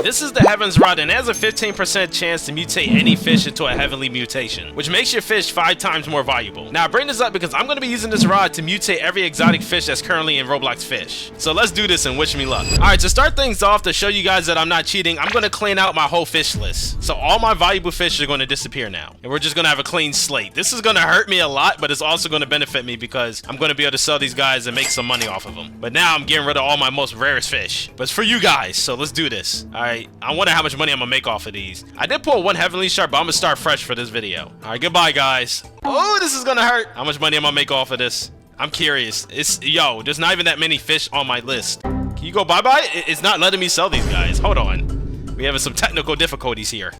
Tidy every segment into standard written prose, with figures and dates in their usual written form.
This is the Heaven's Rod, and it has a 15% chance to mutate any fish into a heavenly mutation, which makes your fish 5 times more valuable. Now I bring this up because I'm going to be using this rod to mutate every exotic fish that's currently in Roblox Fisch. So let's do this and wish me luck. Alright, to start things off, to show you guys that I'm not cheating, I'm going to clean out my whole fish list. So all my valuable fish are going to disappear now, and we're just going to have a clean slate. This is going to hurt me a lot, but it's also going to benefit me because I'm going to be able to sell these guys and make some money off of them. But now I'm getting rid of all my most rarest fish. But it's for you guys, so let's do this. Alright, I wonder how much money I'm going to make off of these. I did pull one heavenly shark, but I'm going to start fresh for this video. Alright, goodbye guys. Oh, this is going to hurt. How much money am I going to make off of this? I'm curious. Yo, there's not even that many fish on my list. Can you go bye-bye? It's not letting me sell these guys. Hold on. We have some technical difficulties here.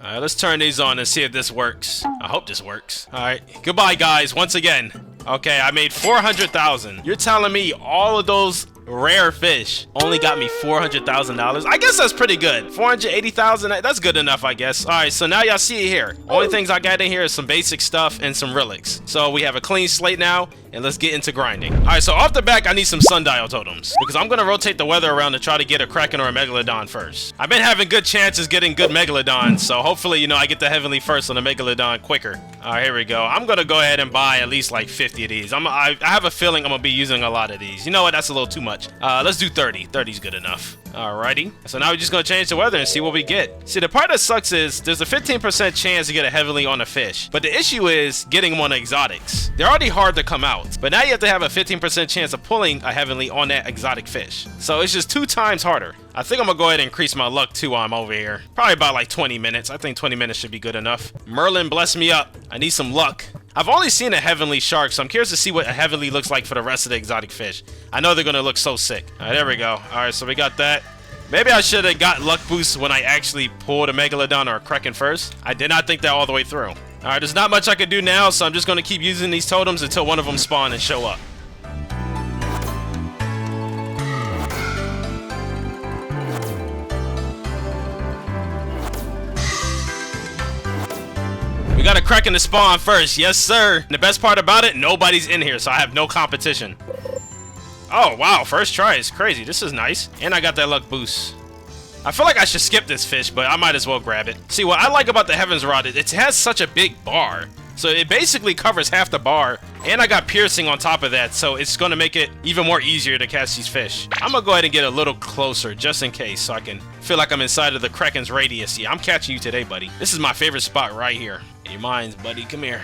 Alright, let's turn these on and see if this works. I hope this works. Alright, goodbye guys, once again. Okay, I made 400,000. You're telling me all of those rare fish only got me $400,000? I guess that's pretty good. 480,000, that's good enough, I guess. All right, so now y'all see it here. Only things I got in here is some basic stuff and some relics. So we have a clean slate now, and let's get into grinding. All right, so off the back, I need some sundial totems because I'm gonna rotate the weather around to try to get a Kraken or a Megalodon first. I've been having good chances getting good Megalodons, so hopefully, you know, I get the heavenly first on the Megalodon quicker. All right, here we go. I'm gonna go ahead and buy at least like 50 of these. I have a feeling I'm gonna be using a lot of these. You know what? That's a little too much. Let's do 30. 30's good enough. Alrighty. So now we're just gonna change the weather and see what we get. See, the part that sucks is there's a 15% chance to get a heavenly on a fish, but the issue is getting them on the exotics. They're already hard to come out, but now you have to have a 15% chance of pulling a heavenly on that exotic fish. So it's just 2 times harder. I think I'm gonna go ahead and increase my luck too while I'm over here. Probably about like 20 minutes. I think 20 minutes should be good enough. Merlin, bless me up. I need some luck. I've only seen a heavenly shark, so I'm curious to see what a heavenly looks like for the rest of the exotic fish. I know they're gonna look so sick. All right, there we go. All right, so we got that. Maybe I should have got luck boost when I actually pulled a Megalodon or a Kraken first. I did not think that all the way through. All right, there's not much I can do now, so I'm just gonna keep using these totems until one of them spawn and show up. We got a Kraken to spawn first, yes sir. And the best part about it, nobody's in here, so I have no competition. Oh wow, first try is crazy. This is nice. And I got that luck boost. I feel like I should skip this fish, but I might as well grab it. See, what I like about the Heaven's Rod is it has such a big bar. So it basically covers half the bar. And I got piercing on top of that, so it's gonna make it even more easier to catch these fish. I'm gonna go ahead and get a little closer just in case, so I can feel like I'm inside of the Kraken's radius. Yeah, I'm catching you today, buddy. This is my favorite spot right here. In your minds, buddy, come here.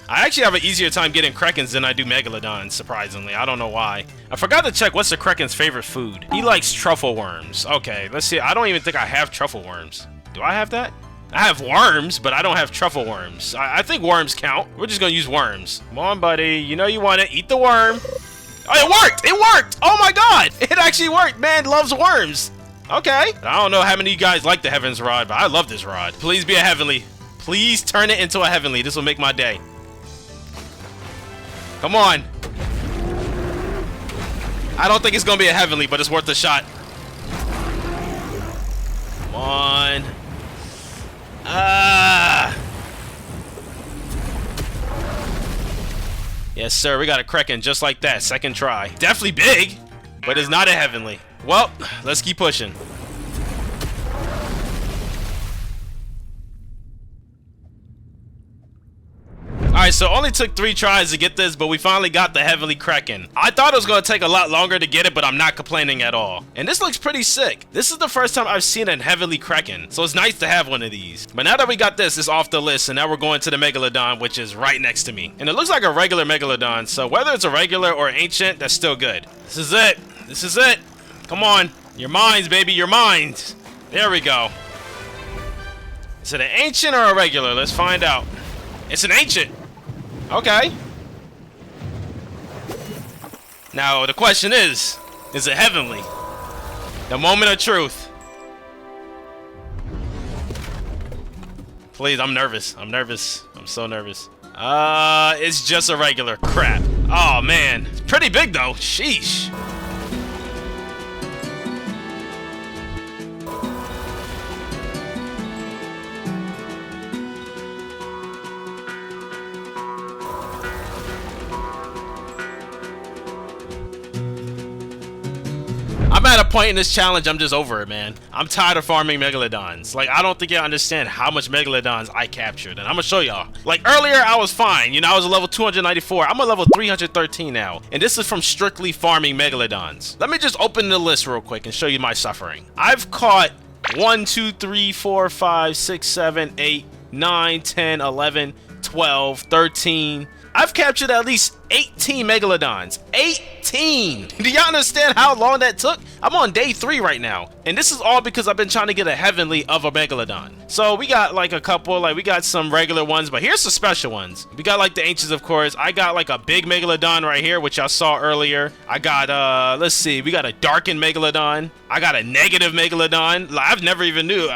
I actually have an easier time getting Krakens than I do Megalodons, surprisingly. I don't know why. I forgot to check what's the Kraken's favorite food. He likes truffle worms. Okay, let's see. I don't even think I have truffle worms. Do I have that? I have worms, but I don't have truffle worms. I think worms count. We're just gonna use worms. Come on, buddy. You know you want it. Eat the worm. Oh, it worked! It worked! Oh my god! It actually worked! Man loves worms! Okay. I don't know how many of you guys like the Heaven's Rod, but I love this rod. Please be a heavenly. Please turn it into a heavenly. This will make my day. Come on. I don't think it's gonna be a heavenly, but it's worth a shot. Come on. Yes, sir. We got a Kraken just like that. Second try. Definitely big, but it's not a heavenly. Well, let's keep pushing. Alright, so it only took 3 tries to get this, but we finally got the heavenly Kraken. I thought it was going to take a lot longer to get it, but I'm not complaining at all. And this looks pretty sick. This is the first time I've seen a heavenly Kraken, so it's nice to have one of these. But now that we got this, it's off the list, and now we're going to the Megalodon, which is right next to me. And it looks like a regular Megalodon, so whether it's a regular or ancient, that's still good. This is it. This is it. Come on. Your minds, baby, your minds. There we go. Is it an ancient or a regular? Let's find out. It's an ancient. Okay. Now, the question is it heavenly? The moment of truth. Please, I'm nervous. I'm nervous. I'm so nervous. It's just a regular. Crap. Oh, man. It's pretty big, though. Sheesh. I'm at a point in this challenge, I'm just over it, man. I'm tired of farming Megalodons. Like, I don't think you understand how much Megalodons I captured, and I'm gonna show y'all. Like, earlier, I was fine. You know, I was a level 294. I'm a level 313 now, and this is from strictly farming Megalodons. Let me just open the list real quick and show you my suffering. I've caught 1, 2, 3, 4, 5, 6, 7, 8, 9, 10, 11, 12, 13. I've captured at least 18 Megalodons. 18! Do y'all understand how long that took? I'm on day 3 right now. And this is all because I've been trying to get a heavenly of a Megalodon. So we got like a couple, like we got some regular ones, but here's some special ones. We got like the ancients, of course. I got like a big Megalodon right here, which y'all saw earlier. I got, let's see, we got a darkened Megalodon. I got a negative Megalodon. Like, I've never even knew.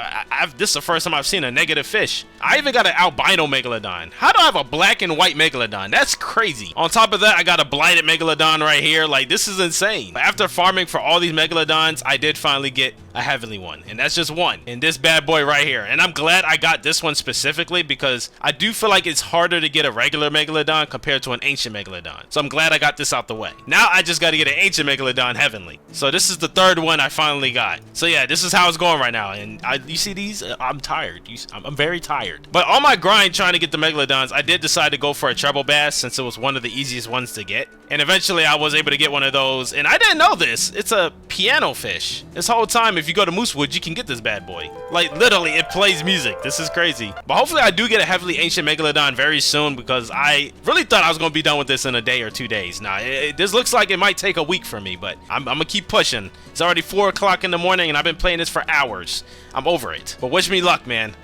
This is the first time I've seen a negative fish. I even got an albino Megalodon. How do I have a black and white Megalodon? That's crazy. On top of that, I got a blighted Megalodon right here. Like, this is insane. But after farming for all these Megalodons, I did finally get a heavenly one, and that's just one, and this bad boy right here. And I'm glad I got this one specifically because I do feel like it's harder to get a regular Megalodon compared to an ancient Megalodon. So I'm glad I got this out the way. Now I just got to get an ancient Megalodon heavenly. So this is the third one I finally got. So yeah, this is how it's going right now. And you see these? I'm tired. I'm very tired. But on my grind trying to get the Megalodons, I did decide to go for a treble bass since it was one of the easiest ones to get. And eventually I was able to get one of those. And I didn't know this. It's a piano fish. This whole time, if you go to Moosewood, you can get this bad boy. Like, literally, it plays music. This is crazy. But hopefully I do get a heavily ancient Megalodon very soon because I really thought I was going to be done with this in a day or 2 days. Now, this looks like it might take a week for me, but I'm going to keep pushing. It's already 4 o'clock in the morning and I've been playing this for hours. I'm over it. But wish me luck, man.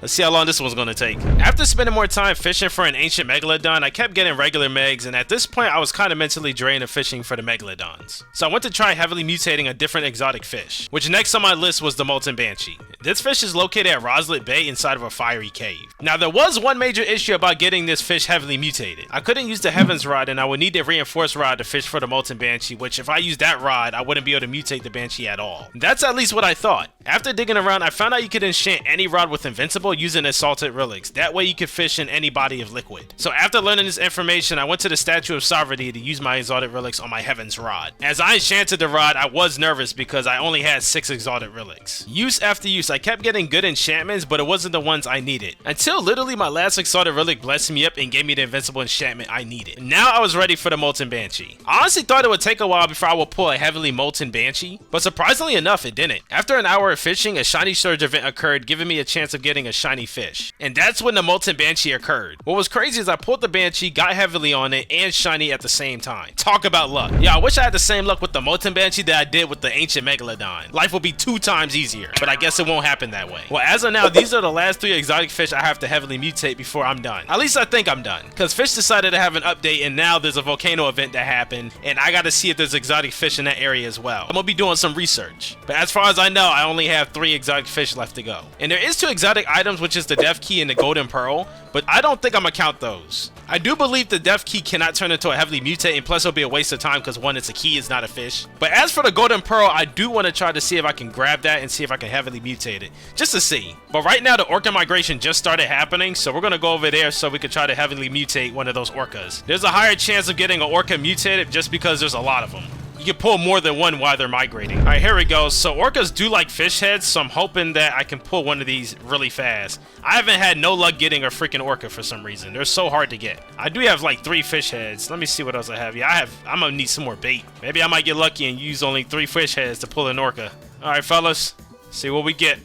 Let's see how long this one's gonna take. After spending more time fishing for an ancient Megalodon, I kept getting regular Megs, and at this point I was kind of mentally drained of fishing for the Megalodons. So I went to try heavily mutating a different exotic fish, which next on my list was the Molten Banshee. This fish is located at Roslet Bay inside of a fiery cave. Now there was one major issue about getting this fish heavily mutated. I couldn't use the Heavens Rod and I would need a reinforced rod to fish for the Molten Banshee, which if I used that rod, I wouldn't be able to mutate the Banshee at all. That's at least what I thought. After digging around, I found out you could enchant any rod with Invincible using Assaulted Relics. That way you could fish in any body of liquid. So after learning this information, I went to the Statue of Sovereignty to use my Exalted Relics on my Heavens Rod. As I enchanted the rod, I was nervous because I only had 6 Exalted Relics. Use after use, I kept getting good enchantments, but it wasn't the ones I needed. Until literally my last Exalted Relic blessed me up and gave me the Invincible enchantment I needed. Now I was ready for the Molten Banshee. I honestly thought it would take a while before I would pull a heavily Molten Banshee, but surprisingly enough, it didn't. After an hour of fishing, a shiny surge event occurred, giving me a chance of getting a shiny fish. And that's when the Molten Banshee occurred. What was crazy is I pulled the Banshee, got heavily on it, and shiny at the same time. Talk about luck. Yeah, I wish I had the same luck with the Molten Banshee that I did with the Ancient Megalodon. Life would be 2 times easier, but I guess it won't happen that way. Well, as of now, these are the last 3 exotic fish I have to heavily mutate before I'm done. At least I think I'm done, because Fish decided to have an update, and now there's a volcano event that happened, and I gotta see if there's exotic fish in that area as well. I'm gonna be doing some research. But as far as I know, I only have 3 exotic fish left to go. And there is 2 exotic items, which is the Death Key and the Golden Pearl, but I don't think I'm gonna count those. I do believe the Death Key cannot turn into a heavily mutate, and plus it'll be a waste of time because one, it's a key, it's not a fish. But as for the Golden Pearl, I do want to try to see if I can grab that and see if I can heavily mutate it, just to see. But right now the Orca migration just started happening, so we're gonna go over there so we can try to heavily mutate one of those Orcas. There's a higher chance of getting an Orca mutated just because there's a lot of them. You can pull more than one while they're migrating. Alright, here we go. So orcas do like fish heads, so I'm hoping that I can pull one of these really fast. I haven't had no luck getting a freaking orca for some reason. They're so hard to get. I do have like 3 fish heads. Let me see what else I have. Yeah, I'm gonna need some more bait. Maybe I might get lucky and use only 3 fish heads to pull an orca. Alright, fellas. See what we get.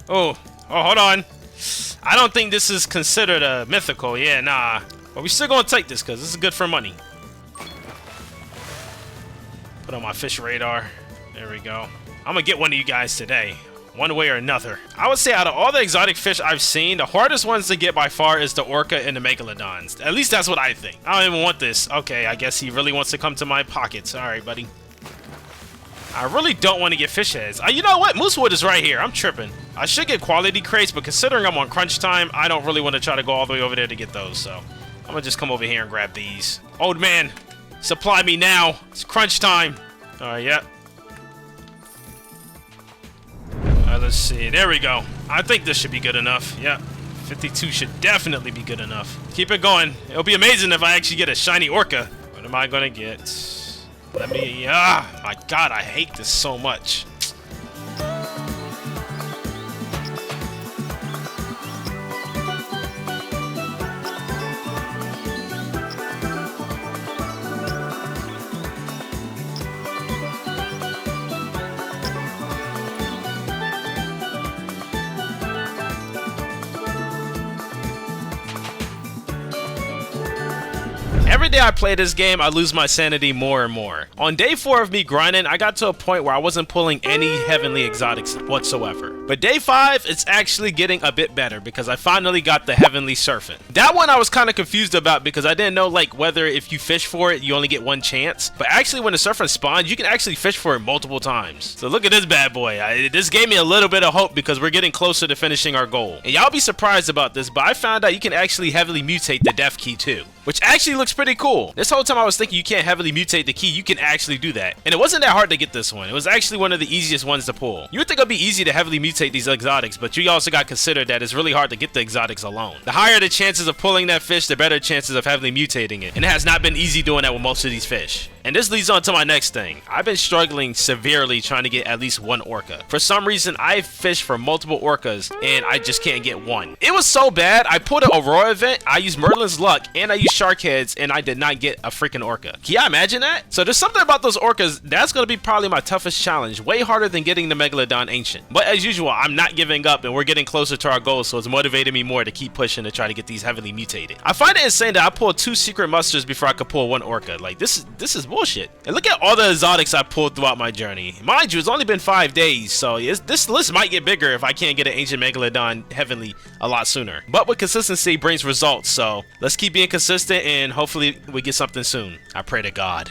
Oh, hold on. I don't think this is considered a mythical. Yeah, nah. But we still gonna take this because this is good for money. Put on my fish radar. There we go. I'm gonna get one of you guys today, one way or another. I would say out of all the exotic fish I've seen, the hardest ones to get by far is the orca and the megalodons. At least that's what I think. I don't even want this. Okay, I guess he really wants to come to my pockets. All right, buddy. I really don't want to get fish heads. You know what? Moosewood is right here. I'm tripping. I should get quality crates, but considering I'm on crunch time, I don't really want to try to go all the way over there to get those. So I'm gonna just come over here and grab these. Old man, supply me now. It's crunch time. Alright, yep. Alright, let's see. There we go. I think this should be good enough. Yep. 52 should definitely be good enough. Keep it going. It'll be amazing if I actually get a shiny orca. What am I gonna get? Let me... my god, I hate this so much. every day I play this game, I lose my sanity more and more. On day 4 of me grinding, I got to a point where I wasn't pulling any heavenly exotics whatsoever. But day 5, it's actually getting a bit better because I finally got the heavenly serpent. That one I was kind of confused about because I didn't know like whether if you fish for it, you only get one chance. But actually when the serpent spawns, you can actually fish for it multiple times. So look at this bad boy. This gave me a little bit of hope because we're getting closer to finishing our goal. And y'all be surprised about this, but I found out you can actually heavily mutate the death key too, which actually looks pretty cool. This whole time I was thinking you can't heavily mutate the key. You can actually do that. And it wasn't that hard to get this one. It was actually one of the easiest ones to pull. You would think it'd be easy to heavily mutate these exotics, but you also got to consider that it's really hard to get the exotics alone. The higher the chances of pulling that fish, the better chances of heavily mutating it. And it has not been easy doing that with most of these fish. And this leads on to my next thing. I've been struggling severely trying to get at least one orca. For some reason, I've fished for multiple orcas and I just can't get one. It was so bad, I pulled an Aurora event, I used Merlin's luck, and I used shark heads, and I did not get a freaking orca. Can you imagine that? So there's something about those orcas, that's going to be probably my toughest challenge. Way harder than getting the Megalodon Ancient. But as usual, I'm not giving up and we're getting closer to our goal, so it's motivating me more to keep pushing to try to get these heavily mutated. I find it insane that I pulled 2 secret musters before I could pull 1 orca. Like this is bullshit. And look at all the exotics I pulled throughout my journey. Mind you, it's only been 5 days, so this list might get bigger if I can't get an Ancient Megalodon heavenly a lot sooner. But with consistency brings results, so let's keep being consistent and hopefully we get something soon. I pray to God.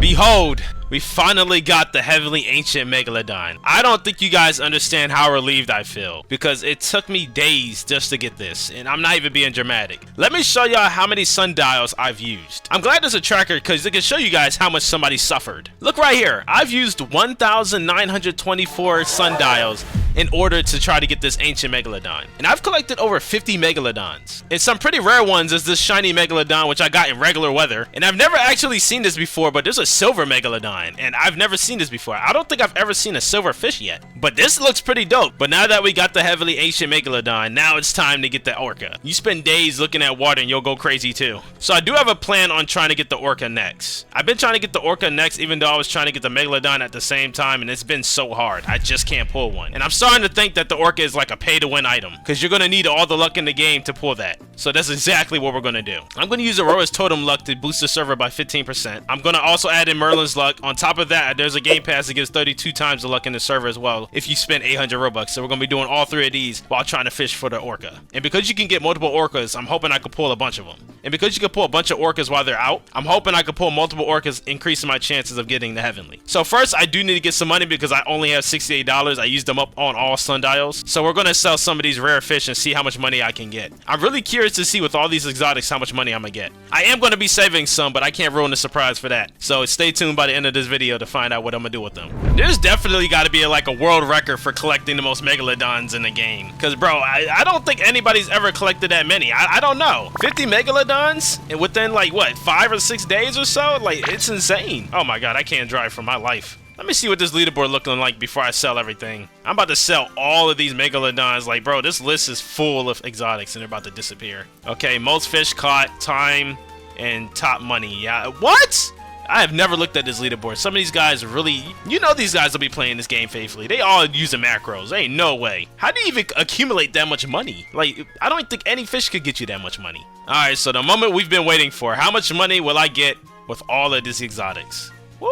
Behold, we finally got the heavily ancient Megalodon. I don't think you guys understand how relieved I feel because it took me days just to get this, and I'm not even being dramatic. Let me show y'all how many sundials I've used. I'm glad there's a tracker because it can show you guys how much somebody suffered. Look right here. I've used 1,924 sundials in order to try to get this ancient Megalodon. And I've collected over 50 Megalodons. And some pretty rare ones is this shiny Megalodon, which I got in regular weather. And I've never actually seen this before, but there's a silver Megalodon. And I've never seen this before. I don't think I've ever seen a silver fish yet. But this looks pretty dope. But now that we got the heavily ancient Megalodon, now it's time to get the Orca. You spend days looking at water and you'll go crazy too. So I do have a plan on trying to get the Orca next. I've been trying to get the Orca next even though I was trying to get the Megalodon at the same time, and it's been so hard. I just can't pull one. And I'm starting to think that the Orca is like a pay-to-win item because you're going to need all the luck in the game to pull that. So that's exactly what we're going to do. I'm going to use Aurora's Totem luck to boost the server by 15%. I'm going to also add in Merlin's luck. On top of that, there's a game pass that gives 32 times the luck in the server as well if you spend 800 Robux. So we're going to be doing all 3 of these while trying to fish for the Orca. And because you can get multiple Orcas, I'm hoping I can pull a bunch of them. And because you can pull a bunch of Orcas while they're out, I'm hoping I can pull multiple Orcas, increasing my chances of getting the heavenly. So first, I do need to get some money because I only have $68. I used them up on all sundials. So we're going to sell some of these rare fish and see how much money I can get. I'm really curious to see with all these exotics how much money I'm going to get. I am going to be saving some, but I can't ruin the surprise for that. So stay tuned by the end of this video to find out what I'm going to do with them. There's definitely got to be like a world record for collecting the most Megalodons in the game. Because, bro, I don't think anybody's ever collected that many. I don't know. 50 Megalodons? And within, like, what, 5 or 6 days or so? Like, it's insane. Oh, my God. I can't drive for my life. Let me see what this leaderboard looking like before I sell everything. I'm about to sell all of these Megalodons. Like, bro, this list is full of exotics and they're about to disappear. Okay, most fish caught, time, and top money. Yeah, what? I have never looked at this leaderboard. Some of these guys really, you know, these guys will be playing this game faithfully. They all using macros. There ain't no way. How do you even accumulate that much money? Like, I don't think any fish could get you that much money. All right, so the moment we've been waiting for. How much money will I get with all of these exotics? Woo,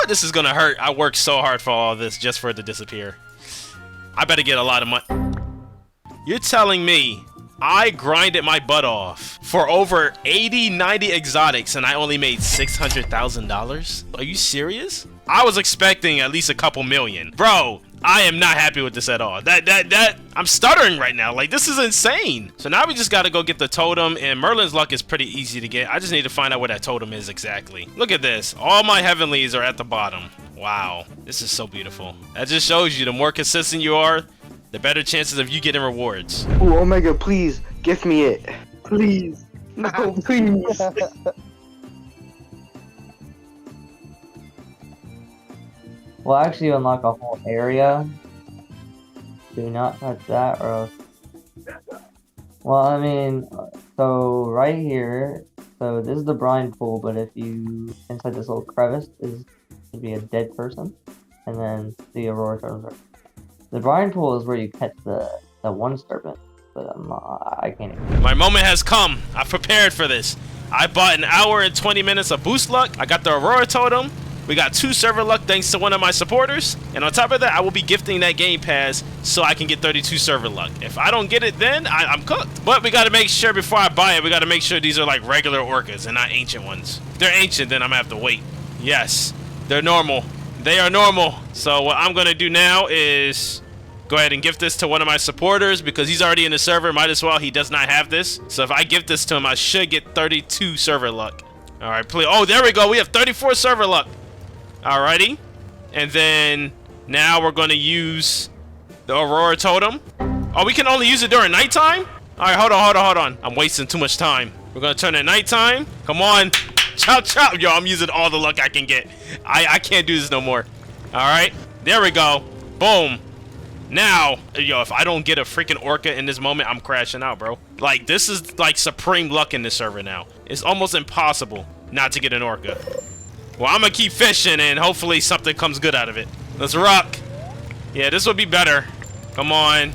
this is gonna hurt. I worked so hard for all this just for it to disappear. I better get a lot of money. You're telling me I grinded my butt off for over 80-90 exotics and I only made $600,000? Are you serious? I was expecting at least a couple million. Bro, I am not happy with this at all. I'm stuttering right now. Like, this is insane. So now we just got to go get the totem, and Merlin's luck is pretty easy to get. I just need to find out where that totem is exactly. Look at this. All my heavenlies are at the bottom. Wow. This is so beautiful. That just shows you the more consistent you are, the better chances of you getting rewards. Ooh, Omega, please, gift me it. Please. No, please. We'll actually unlock a whole area. Do not touch that or else. Well, I mean, so right here, so this is the brine pool, but if you, inside this little crevice is would be a dead person, and then the aurora turtles are. The brine pool is where you catch the one serpent, but I can't. My moment has come. I prepared for this. I bought an hour and 20 minutes of boost luck. I got the Aurora Totem. We got 2 server luck thanks to one of my supporters. And on top of that, I will be gifting that game pass so I can get 32 server luck. If I don't get it then, I'm cooked. But we got to make sure before I buy it, we got to make sure these are like regular orcas and not ancient ones. If they're ancient, then I'm going to have to wait. Yes, they're normal. They are normal. So what I'm going to do now is go ahead and gift this to one of my supporters because he's already in the server. Might as well. He does not have this. So if I gift this to him, I should get 32 server luck. All right, please. Oh, there we go. We have 34 server luck. Alrighty. And then now we're going to use the Aurora Totem. Oh, we can only use it during nighttime? All right, hold on. I'm wasting too much time. We're going to turn it nighttime. Come on. Chop, chop. Yo, I'm using all the luck I can get. I can't do this no more. All right. There we go. Boom. Now, yo, if I don't get a freaking orca in this moment, I'm crashing out, bro. Like, this is like supreme luck in this server now. It's almost impossible not to get an orca. Well, I'm gonna keep fishing and hopefully something comes good out of it. Let's rock. Yeah, this would be better. Come on.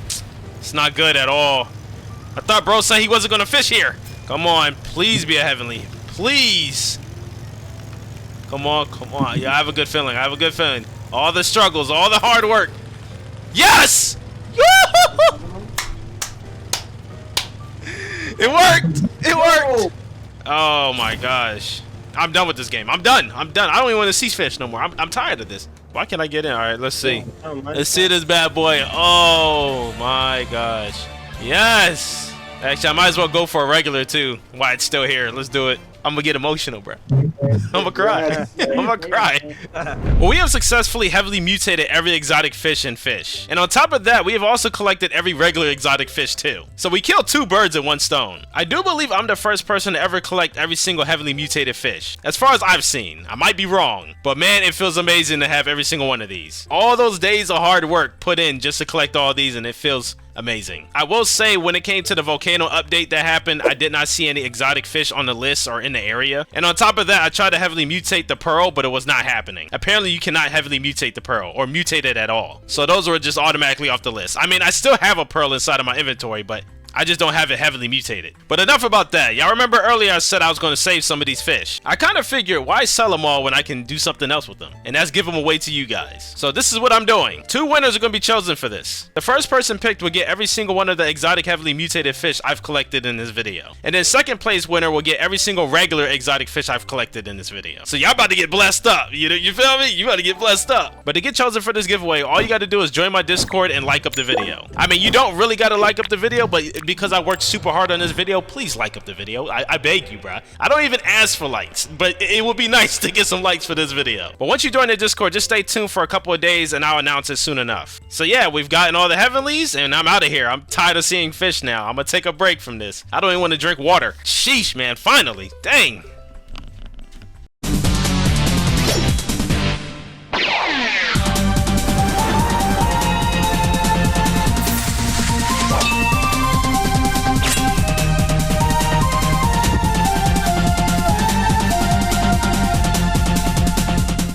It's not good at all. I thought bro said he wasn't gonna fish here. Come on, please be a heavenly. Please. Come on. Yeah, I have a good feeling. All the struggles, all the hard work. Yes! It worked! Oh my gosh. I'm done with this game. I'm done. I don't even want to see fish no more. I'm tired of this. Why can't I get in? All right, let's see. Let's see this bad boy. Oh my gosh. Yes! Actually, I might as well go for a regular too. Why it's still here. Let's do it. I'm gonna get emotional, bro. I'm gonna cry. I'm gonna cry. Well, we have successfully heavily mutated every exotic fish in Fish. And on top of that, we have also collected every regular exotic fish too. So we killed 2 birds in one stone. I do believe I'm the first person to ever collect every single heavily mutated fish. As far as I've seen. I might be wrong. But man, it feels amazing to have every single one of these. All those days of hard work put in just to collect all these, and it feels amazing. I will say when it came to the volcano update that happened, I did not see any exotic fish on the list or in the area. And on top of that, I tried to heavily mutate the pearl, but it was not happening. Apparently you cannot heavily mutate the pearl or mutate it at all. So those were just automatically off the list. I mean, I still have a pearl inside of my inventory, but I just don't have it heavily mutated. But enough about that. Y'all remember earlier I said I was going to save some of these fish. I kind of figured why sell them all when I can do something else with them? And that's give them away to you guys. So this is what I'm doing. 2 winners are going to be chosen for this. The first person picked will get every single one of the exotic heavily mutated fish I've collected in this video. And then second place winner will get every single regular exotic fish I've collected in this video. So y'all about to get blessed up. You feel me? You about to get blessed up. But to get chosen for this giveaway, all you got to do is join my Discord and like up the video. I mean, you don't really got to like up the video, but because I worked super hard on this video, please like up the video. I beg you, bruh. I don't even ask for likes, but it would be nice to get some likes for this video. But once you join the Discord, just stay tuned for a couple of days and I'll announce it soon enough. So yeah, we've gotten all the heavenlies and I'm out of here. I'm tired of seeing fish now. I'm gonna take a break from this. I don't even want to drink water. Sheesh, man. Finally. Dang.